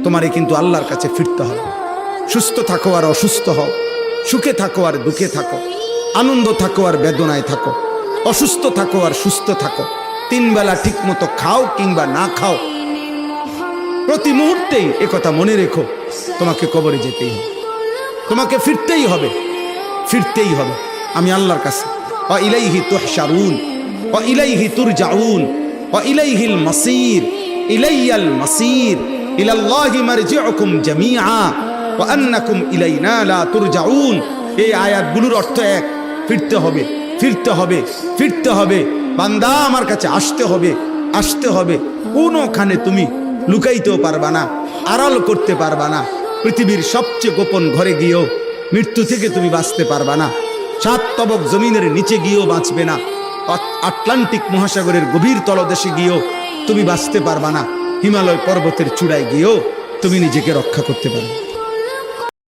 তোমারে কিন্তু আল্লাহর কাছে ফিরতে হবে। সুস্থ থাকো আর অসুস্থ হও, সুখে থাকো আর দুঃখে থাকো, আনন্দ থাকো আর বেদনায় থাকো, অসুস্থ থাকো আর সুস্থ থাকো, 3 বেলা ঠিক মতো খাও কিংবা না খাও, প্রতি মুহূর্তেই একথা মনে রেখো, তোমাকে কবরে যেতেই হবে, তোমাকে ফিরতেই হবে, ফিরতেই হবে। আমি আল্লাহর কাছে, ওয়া ইলাইহি তুহশারুন ওয়া ইলাইহি তুরজাউন ওয়া ইলাইহিল মাসির, ইলাইয়াল মাসির, ইলাল্লাহি মারজিউকুম জামিআ ওয়া আন্নাকুম ইলাইনা লা তুরজাউন। এই আয়াতগুলোর অর্থ এক, ফিরতে হবে, ফিরতে হবে, ফিরতে হবে। বান্দা আমার কাছে আসতে হবে, আসতে হবে। কোনোখানে তুমি লুকাইতেও পারবা না, আড়াল করতে পারবা না। পৃথিবীর সবচেয়ে গোপন ঘরে গিয়েও মৃত্যু থেকে তুমি বাঁচতে পারবা না। 7 তবক জমিনের নিচে গিয়েও বাঁচবে না। আটলান্টিক মহাসাগরের গভীর তলদেশে গিয়েও তুমি বাঁচতে পারবা না। হিমালয় পর্বতের চূড়ায় গিয়েও তুমি নিজেকে রক্ষা করতে পারবে।